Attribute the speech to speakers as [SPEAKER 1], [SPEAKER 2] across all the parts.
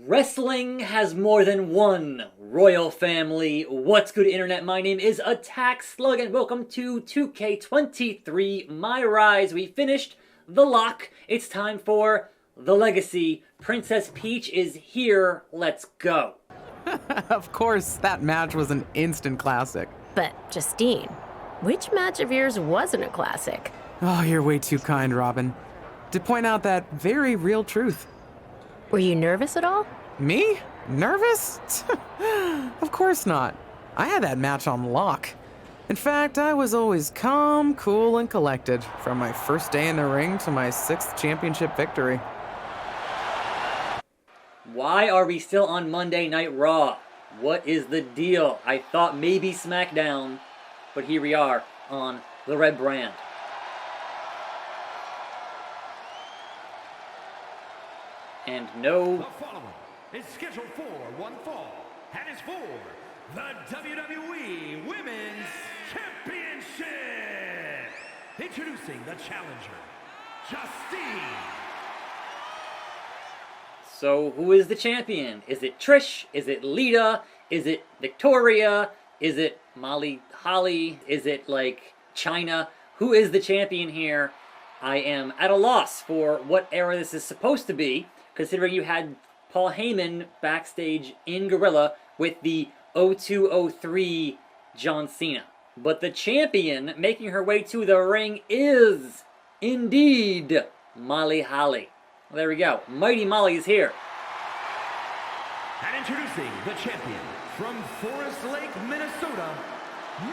[SPEAKER 1] Wrestling has more than one royal family. What's good, internet? My name is Attack Slug, and welcome to 2K23 MyRise. We finished the lock. It's time for the legacy. Princess Peach is here. Let's go.
[SPEAKER 2] Of course, that match was an instant classic.
[SPEAKER 3] But, Justine, which match of yours wasn't a classic?
[SPEAKER 2] Oh, you're way too kind, Robin. To point out that very real truth.
[SPEAKER 3] Were you nervous at all?
[SPEAKER 2] Me? Nervous? Of course not. I had that match on lock. In fact, I was always calm, cool, and collected from my first day in the ring to my 6th championship victory.
[SPEAKER 1] Why are we still on Monday Night Raw? What is the deal? I thought maybe SmackDown, but here we are on the red brand. And no...
[SPEAKER 4] The following is scheduled for one fall, and is for the WWE Women's Championship. Introducing the challenger, Justine.
[SPEAKER 1] So, who is the champion? Is it Trish? Is it Lita? Is it Victoria? Is it Molly Holly? Is it, like, China? Who is the champion here? I am at a loss for what era this is supposed to be, considering you had Paul Heyman backstage in Gorilla with the 0203 John Cena. But the champion making her way to the ring is, indeed, Molly Holly. Well, there we go. Mighty Molly is here.
[SPEAKER 4] And introducing the champion from Forest Lake, Minnesota,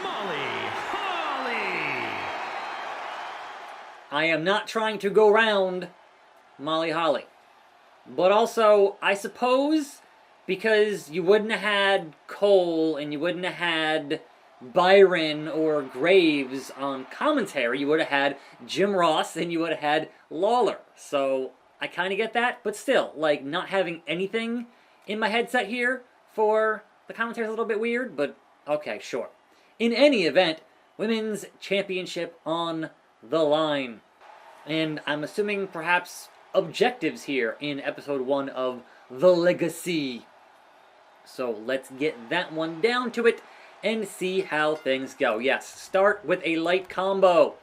[SPEAKER 4] Molly Holly.
[SPEAKER 1] I am not trying to go round Molly Holly. But also, I suppose, because you wouldn't have had Cole and you wouldn't have had Byron or Graves on commentary, you would have had Jim Ross and you would have had Lawler. So, I kind of get that, but still, like, not having anything in my headset here for the commentary is a little bit weird, but okay, sure. In any event, Women's Championship on the line. And I'm assuming perhaps objectives here in episode 1 of The Legacy. So let's get that one down to it and see how things go. Yes, start with a light combo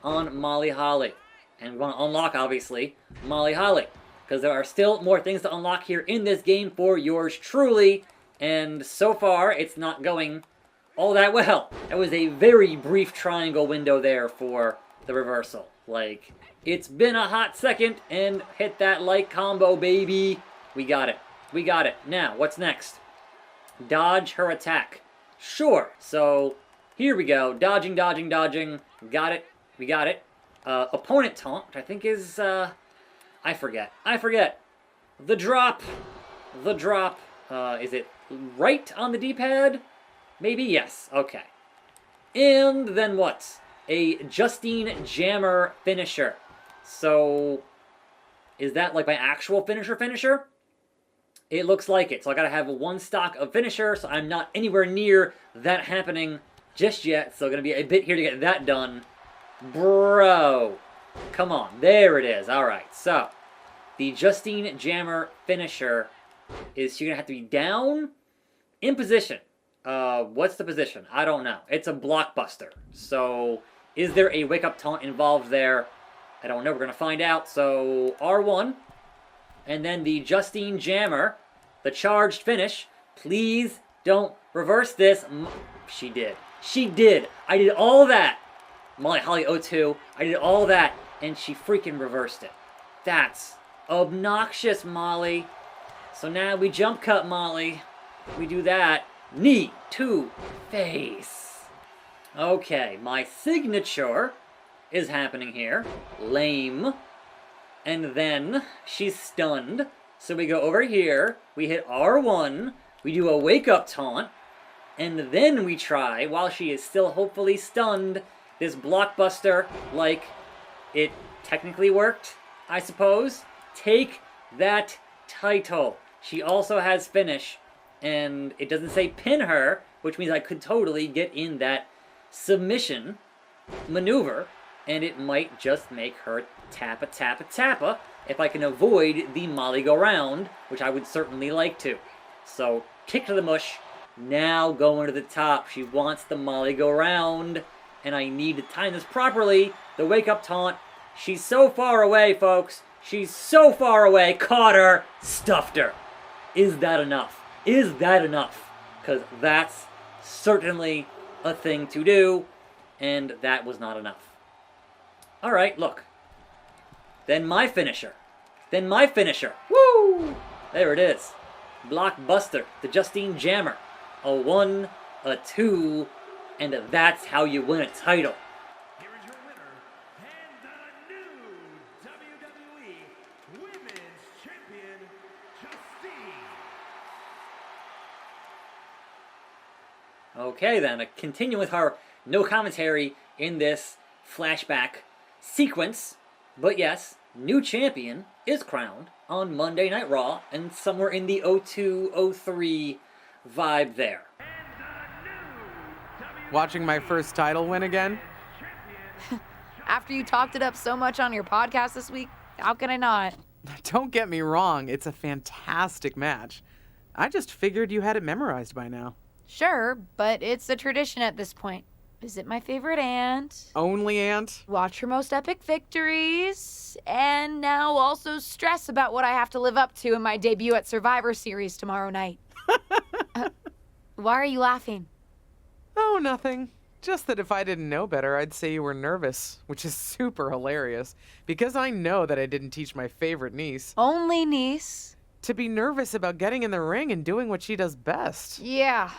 [SPEAKER 1] on Molly Holly. And we want to unlock, obviously, Molly Holly, because there are still more things to unlock here in this game for yours truly, and so far it's not going all that well. That was a very brief triangle window there for the reversal. Like, it's been a hot second, and hit that light combo, baby. We got it. We got it. Now, what's next? Dodge her attack. Sure. So, here we go. Dodging, dodging, dodging. Got it. We got it. Opponent taunt, which I think is, I forget. The drop. Is it right on the D-pad? Maybe, yes. Okay. And then what? A Justine Jammer finisher. So, is that like my actual finisher? It looks like it. So I gotta have one stock of finisher, so I'm not anywhere near that happening just yet. So gonna be a bit here to get that done. Bro. Come on. There it is. Alright, so the Justine Jammer finisher is she gonna have to be down? In position. What's the position? I don't know. It's a blockbuster. So, is there a wake-up taunt involved there? I don't know. We're gonna find out. So, R1. And then the Justine Jammer. The charged finish. Please don't reverse this. She did. She did. I did all that. Molly Holly 02. I did all that, and she freaking reversed it. That's obnoxious, Molly. So now we jump cut Molly. We do that. Knee to face. Okay, my signature is happening here. Lame. And then she's stunned. So we go over here. We hit R1. We do a wake-up taunt. And then we try, while she is still hopefully stunned, this blockbuster, like it technically worked, I suppose. Take that title. She also has finish, and it doesn't say pin her, which means I could totally get in that submission maneuver, and it might just make her tappa, tappa, tappa if I can avoid the Molly go round, which I would certainly like to. So, kick to the mush. Now going to the top. She wants the Molly go round, and I need to time this properly. The wake up taunt. She's so far away, folks. She's so far away. Caught her. Stuffed her. Is that enough? Is that enough? Because that's certainly a thing to do, and that was not enough. Alright, look. Then my finisher. Woo! There it is. Blockbuster. The Justine Jammer. A 1, a 2, and that's how you win a title.
[SPEAKER 4] Here is your winner, and the new WWE Women's Champion, Justine.
[SPEAKER 1] Okay then, continue with our no commentary in this flashback sequence. But yes, new champion is crowned on Monday Night Raw, and somewhere in the 02-03 vibe there.
[SPEAKER 2] Watching my first title win again?
[SPEAKER 5] After you talked it up so much on your podcast this week, how can I not?
[SPEAKER 2] Don't get me wrong, it's a fantastic match. I just figured you had it memorized by now.
[SPEAKER 5] Sure, but it's a tradition at this point. Visit my favorite aunt.
[SPEAKER 2] Only aunt?
[SPEAKER 5] Watch her most epic victories. And now also stress about what I have to live up to in my debut at Survivor Series tomorrow night. Why are you laughing?
[SPEAKER 2] Oh, nothing. Just that if I didn't know better, I'd say you were nervous, which is super hilarious, because I know that I didn't teach my favorite niece
[SPEAKER 5] Only niece.
[SPEAKER 2] to be nervous about getting in the ring and doing what she does best.
[SPEAKER 5] Yeah.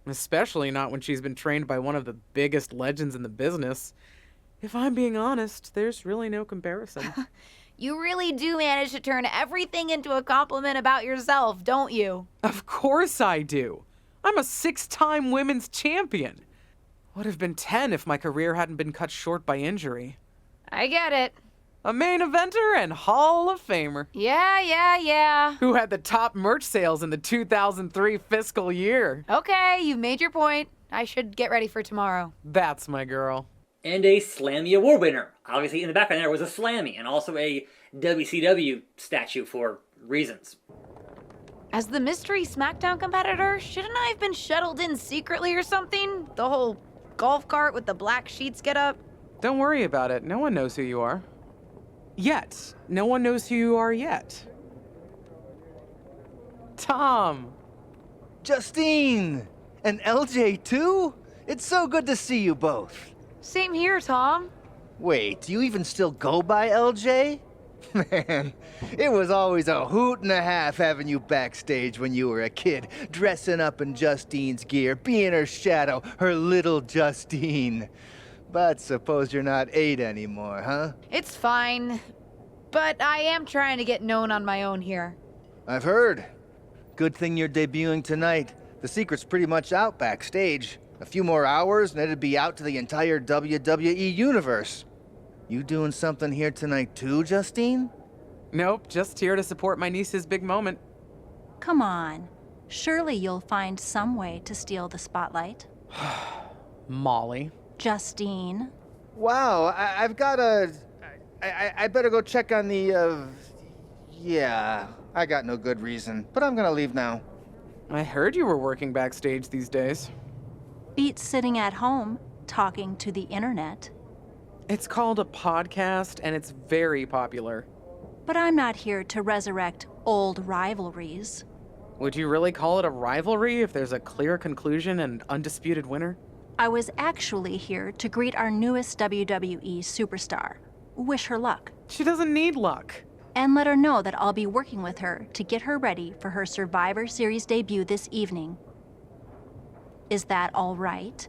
[SPEAKER 2] Especially not when she's been trained by one of the biggest legends in the business. If I'm being honest, there's really no comparison.
[SPEAKER 5] You really do manage to turn everything into a compliment about yourself, don't you?
[SPEAKER 2] Of course I do. I'm a 6-time women's champion. Would have been 10 if my career hadn't been cut short by injury.
[SPEAKER 5] I get it.
[SPEAKER 2] A main eventer and Hall of Famer.
[SPEAKER 5] Yeah.
[SPEAKER 2] Who had the top merch sales in the 2003 fiscal year.
[SPEAKER 5] Okay, you've made your point. I should get ready for tomorrow.
[SPEAKER 2] That's my girl.
[SPEAKER 1] And a Slammy Award winner. Obviously, in the background there was a Slammy, and also a WCW statue for reasons.
[SPEAKER 5] As the mystery SmackDown competitor, shouldn't I have been shuttled in secretly or something? The whole golf cart with the black sheets get up?
[SPEAKER 2] Don't worry about it. No one knows who you are. Yet. No one knows who you are yet. Tom.
[SPEAKER 6] Justine! And LJ too? It's so good to see you both.
[SPEAKER 5] Same here, Tom.
[SPEAKER 6] Wait, do you even still go by LJ? Man, it was always a hoot and a half having you backstage when you were a kid, dressing up in Justine's gear, being her shadow, her little Justine. But suppose you're not 8 anymore, huh?
[SPEAKER 5] It's fine. But I am trying to get known on my own here.
[SPEAKER 6] I've heard. Good thing you're debuting tonight. The secret's pretty much out backstage. A few more hours and it'd be out to the entire WWE universe. You doing something here tonight too, Justine?
[SPEAKER 2] Nope, just here to support my niece's big moment.
[SPEAKER 7] Come on. Surely you'll find some way to steal the spotlight.
[SPEAKER 2] Molly.
[SPEAKER 7] Justine.
[SPEAKER 6] Wow, I've got a... I better go check on the, Yeah, I got no good reason, but I'm gonna leave now.
[SPEAKER 2] I heard you were working backstage these days.
[SPEAKER 7] Beats sitting at home, talking to the internet.
[SPEAKER 2] It's called a podcast, and it's very popular.
[SPEAKER 7] But I'm not here to resurrect old rivalries.
[SPEAKER 2] Would you really call it a rivalry if there's a clear conclusion and undisputed winner?
[SPEAKER 7] I was actually here to greet our newest WWE superstar. Wish her luck.
[SPEAKER 2] She doesn't need luck.
[SPEAKER 7] And let her know that I'll be working with her to get her ready for her Survivor Series debut this evening. Is that all right?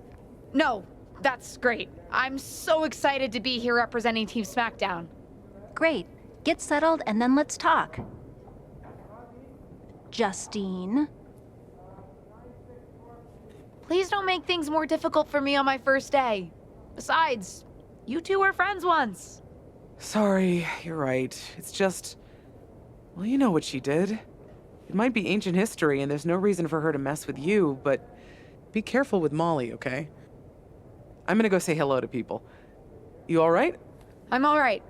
[SPEAKER 5] No, that's great. I'm so excited to be here representing Team SmackDown.
[SPEAKER 7] Great. Get settled and then let's talk. Justine.
[SPEAKER 5] Please don't make things more difficult for me on my first day. Besides, you two were friends once.
[SPEAKER 2] Sorry, you're right. It's just... Well, you know what she did. It might be ancient history and there's no reason for her to mess with you, but be careful with Molly, okay? I'm gonna go say hello to people. You alright?
[SPEAKER 5] I'm all right.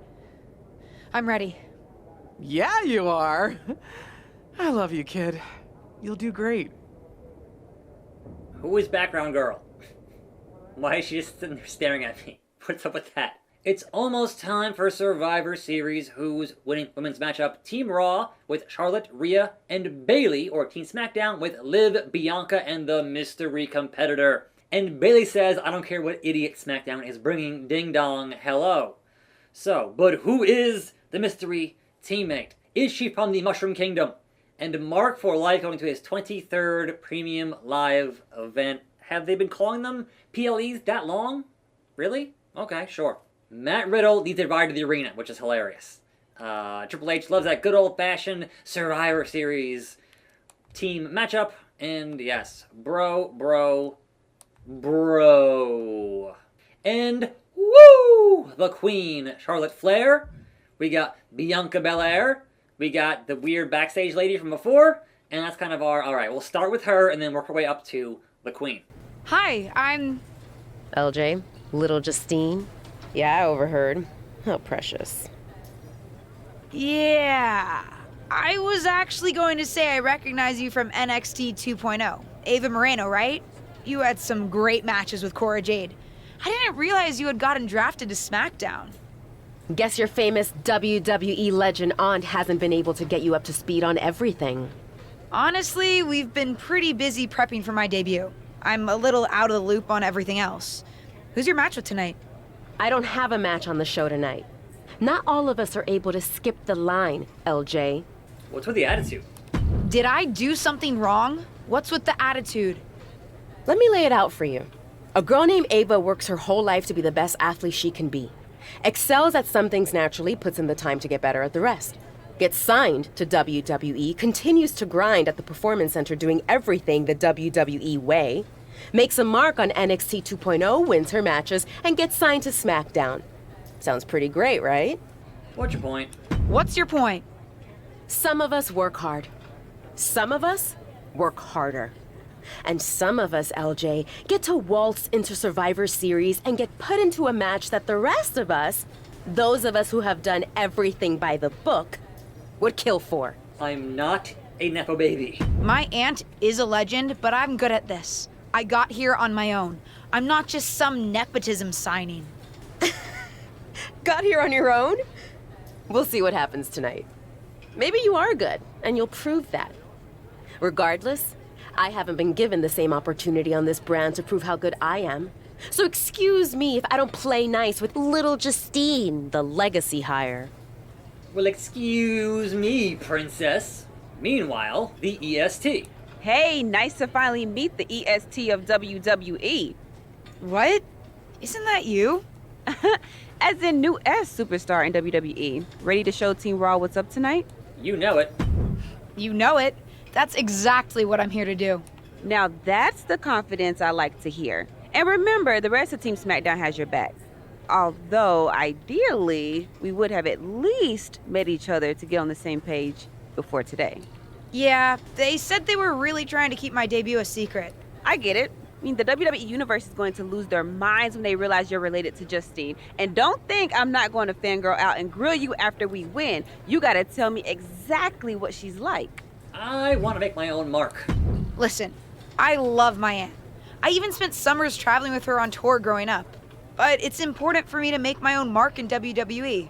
[SPEAKER 5] I'm ready.
[SPEAKER 2] Yeah, you are. I love you, kid. You'll do great.
[SPEAKER 1] Who is background girl? Why is she just sitting there staring at me? What's up with that? It's almost time for Survivor Series. Who's winning women's matchup? Team Raw with Charlotte, Rhea, and Bayley, or Team SmackDown with Liv, Bianca, and the mystery competitor. And Bayley says, I don't care what idiot SmackDown is bringing, ding dong, hello. So, but who is the mystery teammate? Is she from the Mushroom Kingdom? And Mark for Life going to his 23rd Premium Live event. Have they been calling them PLEs that long? Really? Okay, sure. Matt Riddle leads the ride to the arena, which is hilarious. Triple H loves that good old-fashioned Survivor Series team matchup. And yes, bro. And woo! The Queen, Charlotte Flair. We got Bianca Belair. We got the weird backstage lady from before. And that's kind of our... Alright, we'll start with her and then work our way up to the Queen.
[SPEAKER 5] Hi, I'm...
[SPEAKER 3] LJ, little Justine. Yeah, I overheard. How precious.
[SPEAKER 5] Yeah. I was actually going to say I recognize you from NXT 2.0. Ava Moreno, right? You had some great matches with Cora Jade. I didn't realize you had gotten drafted to SmackDown.
[SPEAKER 3] Guess your famous WWE legend aunt hasn't been able to get you up to speed on everything.
[SPEAKER 5] Honestly, we've been pretty busy prepping for my debut. I'm a little out of the loop on everything else. Who's your match with tonight?
[SPEAKER 3] I don't have a match on the show tonight. Not all of us are able to skip the line, LJ.
[SPEAKER 1] What's with the attitude?
[SPEAKER 5] Did I do something wrong? What's with the attitude?
[SPEAKER 3] Let me lay it out for you. A girl named Ava works her whole life to be the best athlete she can be. Excels at some things naturally, puts in the time to get better at the rest. Gets signed to WWE, continues to grind at the Performance Center doing everything the WWE way. Makes a mark on NXT 2.0, wins her matches, and gets signed to SmackDown. Sounds pretty great, right?
[SPEAKER 1] What's your point?
[SPEAKER 5] What's your point?
[SPEAKER 3] Some of us work hard. Some of us work harder. And some of us, LJ, get to waltz into Survivor Series and get put into a match that the rest of us, those of us who have done everything by the book, would kill for.
[SPEAKER 1] I'm not a Nepo baby.
[SPEAKER 5] My aunt is a legend, but I'm good at this. I got here on my own. I'm not just some nepotism signing.
[SPEAKER 3] Got here on your own? We'll see what happens tonight. Maybe you are good, and you'll prove that. Regardless, I haven't been given the same opportunity on this brand to prove how good I am. So excuse me if I don't play nice with little Justine, the legacy hire.
[SPEAKER 1] Well, excuse me, princess. Meanwhile, the EST.
[SPEAKER 8] Hey, nice to finally meet the EST of WWE.
[SPEAKER 5] What? Isn't that you?
[SPEAKER 8] As in new S superstar in WWE. Ready to show Team Raw what's up tonight?
[SPEAKER 1] You know it.
[SPEAKER 5] You know it. That's exactly what I'm here to do.
[SPEAKER 8] Now that's the confidence I like to hear. And remember, the rest of Team SmackDown has your back. Although, ideally, we would have at least met each other to get on the same page before today.
[SPEAKER 5] Yeah, they said they were really trying to keep my debut a secret.
[SPEAKER 8] I get it. I mean, the WWE Universe is going to lose their minds when they realize you're related to Justine. And don't think I'm not going to fangirl out and grill you after we win. You gotta tell me exactly what she's like.
[SPEAKER 1] I want to make my own mark.
[SPEAKER 5] Listen, I love my aunt. I even spent summers traveling with her on tour growing up. But it's important for me to make my own mark in WWE.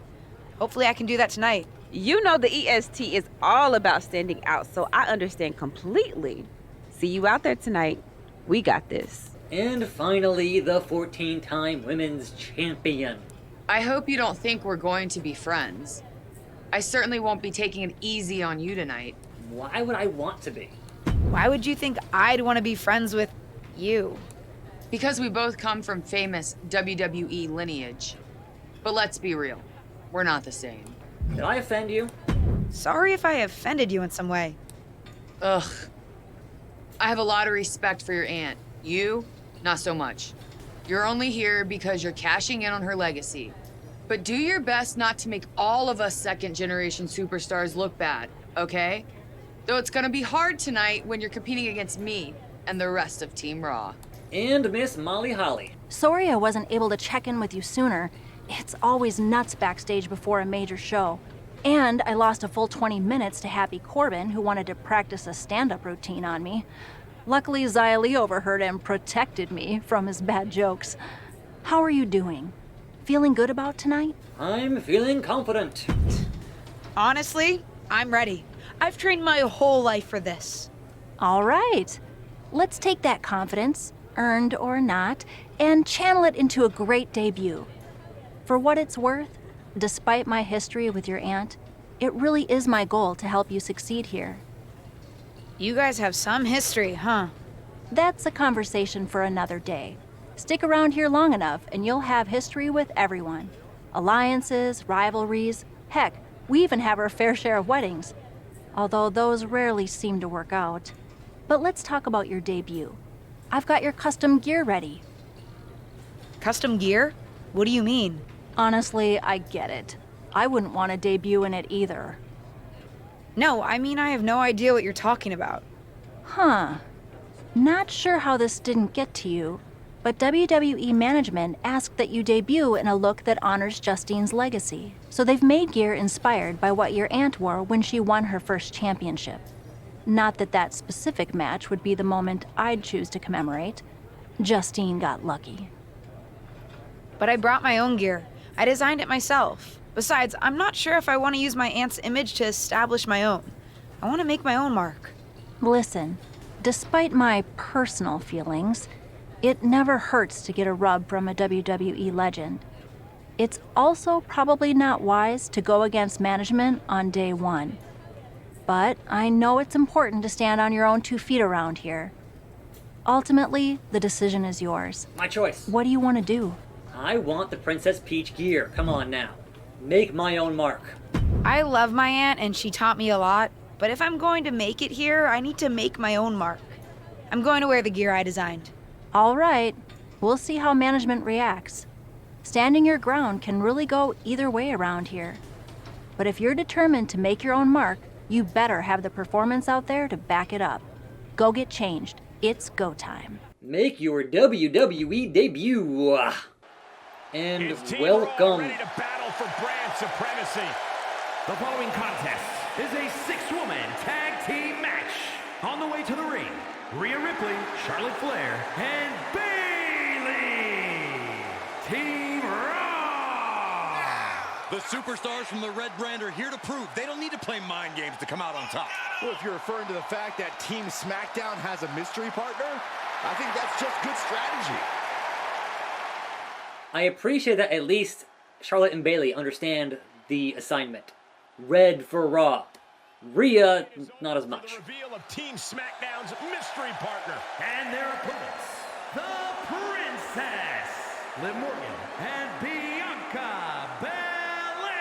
[SPEAKER 5] Hopefully I can do that tonight.
[SPEAKER 8] You know the EST is all about standing out, so I understand completely. See you out there tonight. We got this.
[SPEAKER 1] And finally, the 14-time women's champion.
[SPEAKER 9] I hope you don't think we're going to be friends. I certainly won't be taking it easy on you tonight.
[SPEAKER 1] Why would I want to be?
[SPEAKER 5] Why would you think I'd want to be friends with you?
[SPEAKER 9] Because we both come from famous WWE lineage. But let's be real, we're not the same.
[SPEAKER 1] Did I offend you?
[SPEAKER 5] Sorry if I offended you in some way.
[SPEAKER 9] Ugh. I have a lot of respect for your aunt. You, not so much. You're only here because you're cashing in on her legacy. But do your best not to make all of us second-generation superstars look bad, okay? Though it's gonna be hard tonight when you're competing against me and the rest of Team Raw.
[SPEAKER 1] And Miss Molly Holly.
[SPEAKER 7] Sorry I wasn't able to check in with you sooner. It's always nuts backstage before a major show. And I lost a full 20 minutes to Happy Corbin, who wanted to practice a stand-up routine on me. Luckily, Xia Li overheard and protected me from his bad jokes. How are you doing? Feeling good about tonight?
[SPEAKER 1] I'm feeling confident.
[SPEAKER 5] Honestly, I'm ready. I've trained my whole life for this.
[SPEAKER 7] All right. Let's take that confidence, earned or not, and channel it into a great debut. For what it's worth, despite my history with your aunt, it really is my goal to help you succeed here.
[SPEAKER 5] You guys have some history, huh?
[SPEAKER 7] That's a conversation for another day. Stick around here long enough and you'll have history with everyone. Alliances, rivalries, heck, we even have our fair share of weddings. Although those rarely seem to work out. But let's talk about your debut. I've got your custom gear ready.
[SPEAKER 5] Custom gear? What do you mean?
[SPEAKER 7] Honestly, I get it. I wouldn't want to debut in it either.
[SPEAKER 5] No, I mean I have no idea what you're talking about.
[SPEAKER 7] Huh. Not sure how this didn't get to you, but WWE management asked that you debut in a look that honors Justine's legacy. So they've made gear inspired by what your aunt wore when she won her first championship. Not that that specific match would be the moment I'd choose to commemorate. Justine got lucky.
[SPEAKER 5] But I brought my own gear. I designed it myself. Besides, I'm not sure if I want to use my aunt's image to establish my own. I want to make my own mark.
[SPEAKER 7] Listen, despite my personal feelings, it never hurts to get a rub from a WWE legend. It's also probably not wise to go against management on day one. But I know it's important to stand on your own 2 feet around here. Ultimately, the decision is yours.
[SPEAKER 1] My choice.
[SPEAKER 7] What do you want to do?
[SPEAKER 1] I want the Princess Peach gear. Come on now. Make my own mark.
[SPEAKER 5] I love my aunt and she taught me a lot, but if I'm going to make it here, I need to make my own mark. I'm going to wear the gear I designed.
[SPEAKER 7] All right. We'll see how management reacts. Standing your ground can really go either way around here. But if you're determined to make your own mark, you better have the performance out there to back it up. Go get changed. It's go time.
[SPEAKER 1] Make your WWE debut. And welcome.
[SPEAKER 4] Ready to battle for brand supremacy. The following contest is a 6-woman tag team match. On the way to the ring, Rhea Ripley, Charlotte Flair, and Bayley. Team Raw.
[SPEAKER 10] The superstars from the Red Brand are here to prove they don't need to play mind games to come out on top.
[SPEAKER 11] Well, if you're referring to the fact that Team SmackDown has a mystery partner, I think that's just good strategy.
[SPEAKER 1] I appreciate that at least Charlotte and Bayley understand the assignment. Red for Raw. Rhea, not as much.
[SPEAKER 4] The reveal of Team SmackDown's mystery partner and their opponents, the Princess, Liv Morgan and Bianca Belair.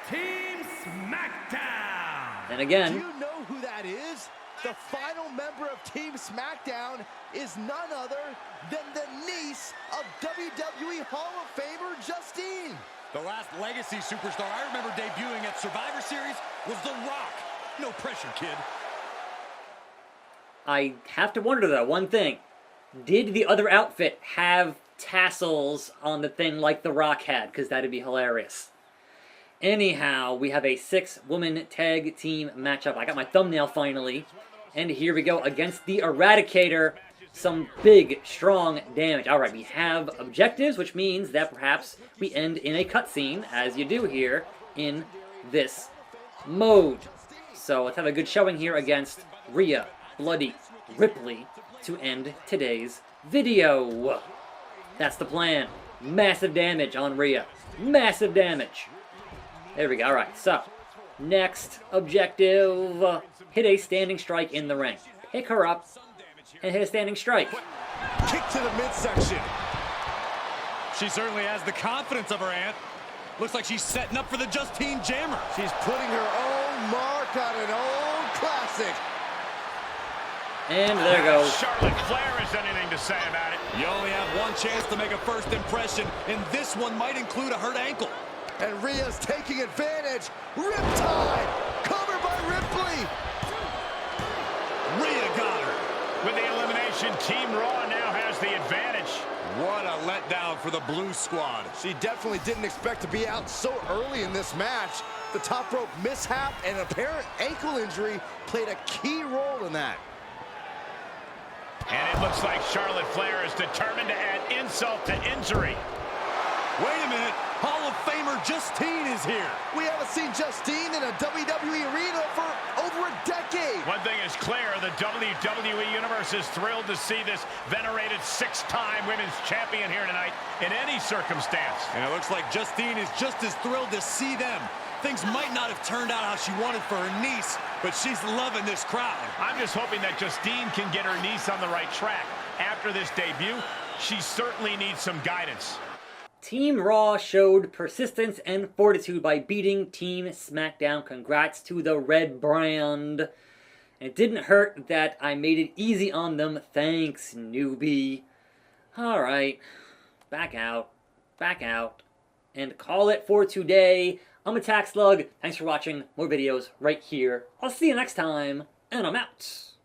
[SPEAKER 4] Team SmackDown.
[SPEAKER 1] And again,
[SPEAKER 11] do you know who that is? The final member of Team SmackDown is none other than the niece of WWE Hall of Famer Justine.
[SPEAKER 10] The last legacy superstar I remember debuting at Survivor Series was The Rock. No pressure, kid.
[SPEAKER 1] I have to wonder though, one thing. Did the other outfit have tassels on the thing like The Rock had? Because that'd be hilarious. Anyhow, we have a 6-woman tag team matchup. I got my thumbnail finally. And here we go against the Eradicator. Some big, strong damage. Alright, we have objectives, which means that perhaps we end in a cutscene, as you do here in this mode. So let's have a good showing here against Rhea Bloody Ripley to end today's video. That's the plan. Massive damage on Rhea. Massive damage. There we go. Alright, so next objective. Hit a standing strike in the ring. Pick her up and hit a standing strike.
[SPEAKER 11] Kick to the midsection.
[SPEAKER 10] She certainly has the confidence of her aunt. Looks like she's setting up for the Justine Jammer.
[SPEAKER 11] She's putting her own mark on an old classic.
[SPEAKER 1] And there goes.
[SPEAKER 4] Charlotte Flair has anything to say about it.
[SPEAKER 10] You only have one chance to make a first impression, and this one might include a hurt ankle.
[SPEAKER 11] And Rhea's taking advantage. Riptide. Cover by Ripley.
[SPEAKER 10] Rhea got her.
[SPEAKER 4] With the elimination, Team Raw now has the advantage.
[SPEAKER 10] What a letdown for the Blue Squad.
[SPEAKER 11] She definitely didn't expect to be out so early in this match. The top rope mishap and apparent ankle injury played a key role in that.
[SPEAKER 4] And it looks like Charlotte Flair is determined to add insult to injury.
[SPEAKER 10] Wait a minute, Hall of Famer Justine is here.
[SPEAKER 11] We haven't seen Justine in a WWE arena for over a decade.
[SPEAKER 4] One thing is clear, the WWE Universe is thrilled to see this venerated 6-time women's champion here tonight in any circumstance.
[SPEAKER 10] And it looks like Justine is just as thrilled to see them. Things might not have turned out how she wanted for her niece, but she's loving this crowd.
[SPEAKER 4] I'm just hoping that Justine can get her niece on the right track. After this debut, she certainly needs some guidance.
[SPEAKER 1] Team Raw showed persistence and fortitude by beating Team SmackDown. Congrats to the Red Brand. It didn't hurt that I made it easy on them. Thanks, newbie. Alright. Back out. Back out. And call it for today. I'm Attack Slug. Thanks for watching. More videos right here. I'll see you next time. And I'm out.